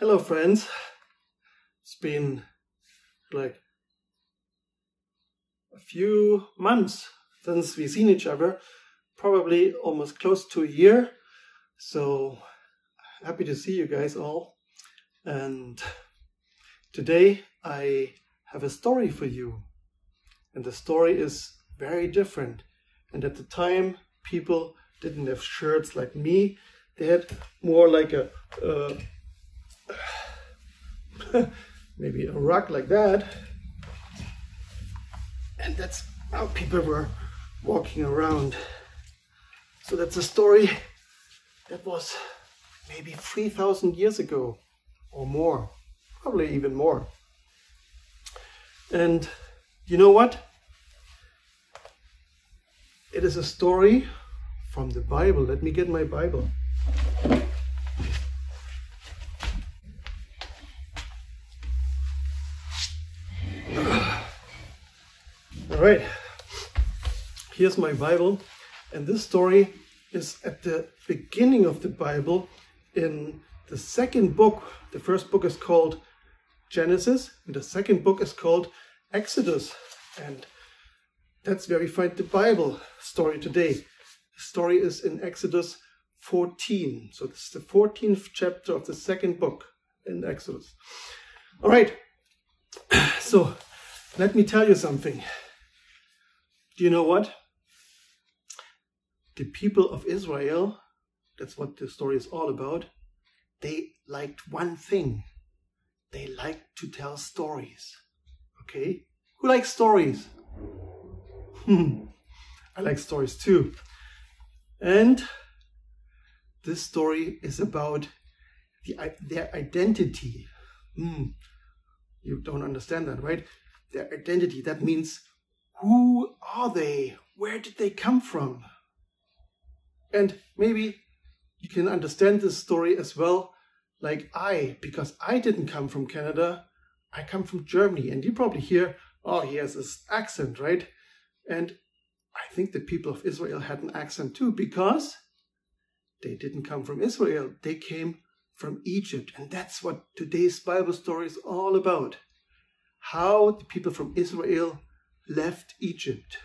Hello friends, it's been like a few months since we've seen each other, probably almost close to a year, so happy to see you guys all. And today I have a story for you, and the story is very different. And at the time people didn't have shirts like me, they had more like a maybe a rug like that, and that's how people were walking around. So that's a story that was maybe 3,000 years ago or more, probably even more. And you know what? It is a story from the Bible. Let me get my Bible. All right, here's my Bible, and this story is at the beginning of the Bible in the second book. The first book is called Genesis, and the second book is called Exodus, and that's where we find the Bible story today. The story is in Exodus 14, so this is the 14th chapter of the second book in Exodus. All right, so let me tell you something. Do you know what? The people of Israel, that's what the story is all about, they liked one thing. They liked to tell stories. Okay? Who likes stories? I like stories too. And this story is about their identity. You don't understand that, right? Their identity, that means, who are they? Where did they come from? And maybe you can understand this story as well like because I didn't come from Canada, I come from Germany. And you probably hear, oh, he has this accent, right? And I think the people of Israel had an accent too, because they didn't come from Israel. They came from Egypt. And that's what today's Bible story is all about. How the people from Israel left Egypt.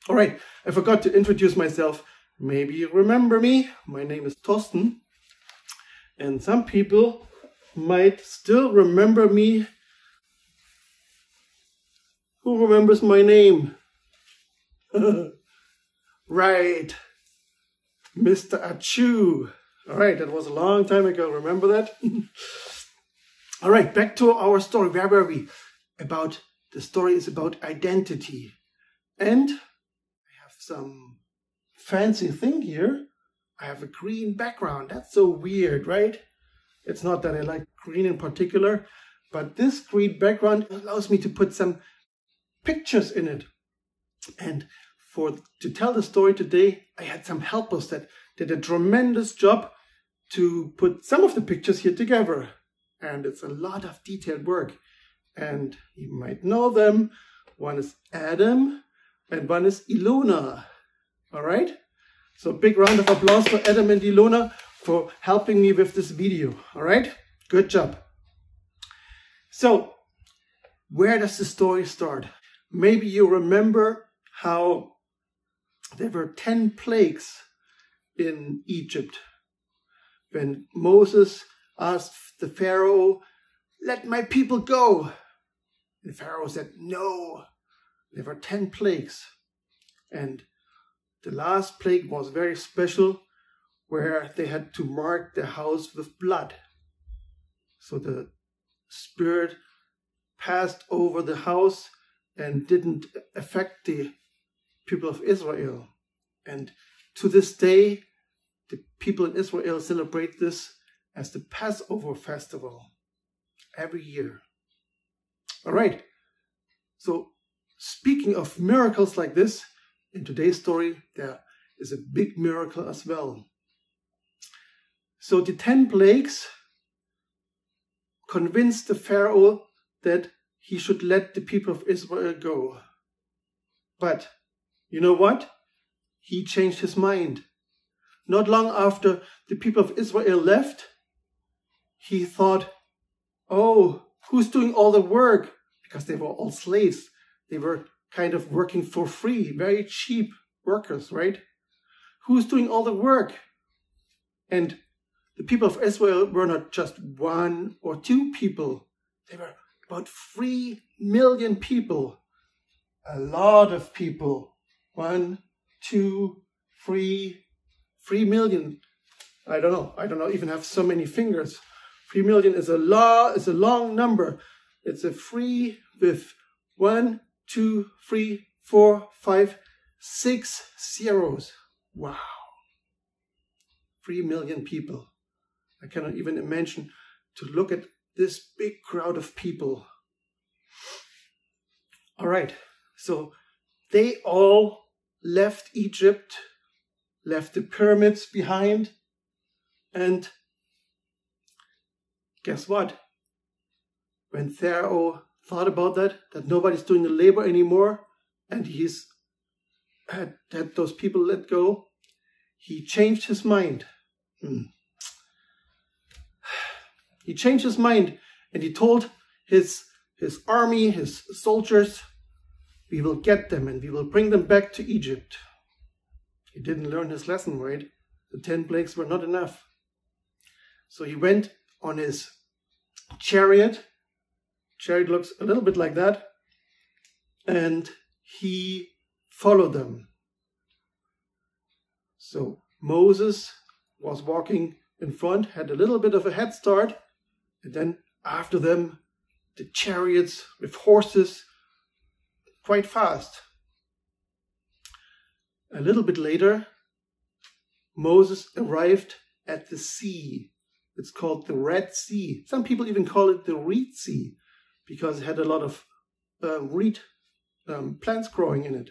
All right, I forgot to introduce myself. Maybe you remember me. My name is Thorsten. And some people might still remember me. Who remembers my name? Right, Mr. Achu. All right, that was a long time ago. Remember that? All right, back to our story. Where were we? The story is about identity. And I have some fancy thing here. I have a green background. That's so weird, right? It's not that I like green in particular, but this green background allows me to put some pictures in it. And to tell the story today, I had some helpers that did a tremendous job to put some of the pictures here together. And it's a lot of detailed work. And you might know them. One is Adam and one is Ilona. All right? So big round of applause for Adam and Ilona for helping me with this video. All right? Good job. So where does the story start? Maybe you remember how there were 10 plagues in Egypt. When Moses asked the Pharaoh, "Let my people go." And Pharaoh said, "No." There were 10 plagues. And the last plague was very special, where they had to mark the house with blood. So the spirit passed over the house and didn't affect the people of Israel. And to this day, the people in Israel celebrate this as the Passover festival every year. All right. So speaking of miracles like this, in today's story, there is a big miracle as well. So the 10 plagues convinced the Pharaoh that he should let the people of Israel go. But you know what? He changed his mind. Not long after the people of Israel left, he thought, oh, who's doing all the work? Because they were all slaves. They were kind of working for free, very cheap workers, right? Who's doing all the work? And the people of Israel were not just 1 or 2 people. They were about 3 million people. A lot of people. 1, 2, 3 million. I don't know. I don't even have so many fingers. 3 million is a long number. It's a 3 with 1, 2, 3, 4, 5, 6 zeros. Wow. 3 million people. I cannot even imagine to look at this big crowd of people. All right. So they all left Egypt, left the pyramids behind, and guess what? When Pharaoh thought about that nobody's doing the labor anymore, and he's had those people let go, he changed his mind. He changed his mind, and he told his army, his soldiers, we will get them and we will bring them back to Egypt. He didn't learn his lesson, right? The 10 plagues were not enough. So he went on his chariot. Chariot looks a little bit like that. And he followed them. So Moses was walking in front, had a little bit of a head start. And then after them, the chariots with horses, quite fast. A little bit later, Moses arrived at the sea. It's called the Red Sea. Some people even call it the Reed Sea because it had a lot of reed plants growing in it.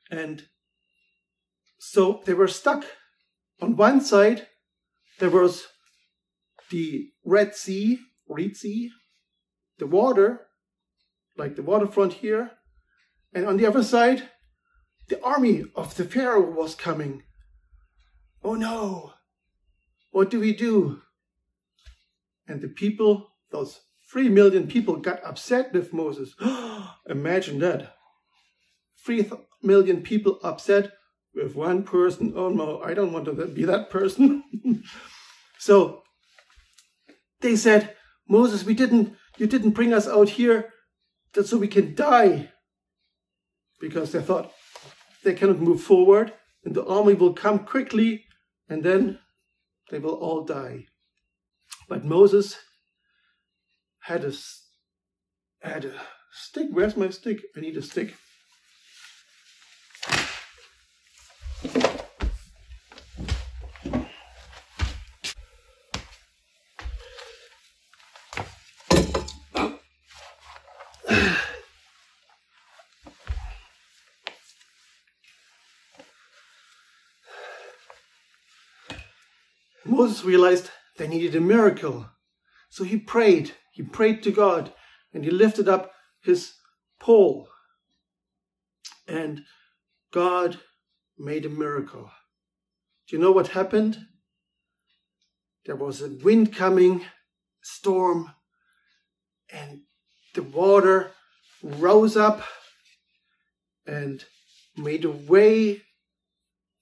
And so they were stuck. On one side, there was the Red Sea, Reed Sea, the water, like the waterfront here. And on the other side, the army of the Pharaoh was coming. Oh no, what do we do? And the people, those 3 million people, got upset with Moses. Imagine that. 3 million people upset with one person. Oh no, I don't want to be that person. So they said, Moses, you didn't bring us out here so we can die. Because they thought they cannot move forward and the army will come quickly and then they will all die. But Moses had a stick. Where's my stick? I need a stick. Moses realized they needed a miracle. So he prayed to God, and he lifted up his pole. And God made a miracle. Do you know what happened? There was a wind coming, a storm, and the water rose up and made a way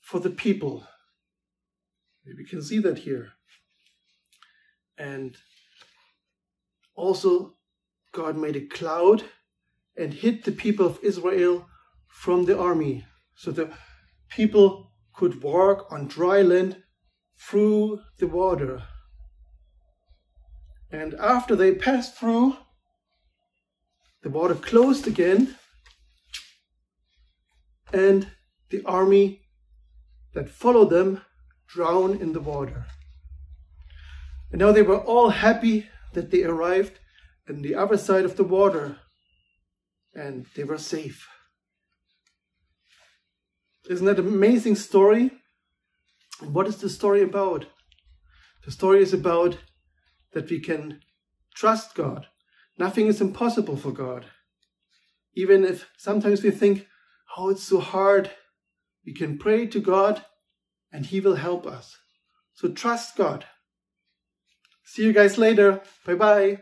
for the people. We can see that here. And also God made a cloud and hid the people of Israel from the army. So the people could walk on dry land through the water. And after they passed through, the water closed again, and the army that followed them drowned in the water. And now they were all happy that they arrived on the other side of the water, and they were safe. Isn't that an amazing story? And what is the story about? The story is about that we can trust God. Nothing is impossible for God. Even if sometimes we think, oh, it's so hard, we can pray to God and He will help us. So trust God. See you guys later. Bye bye.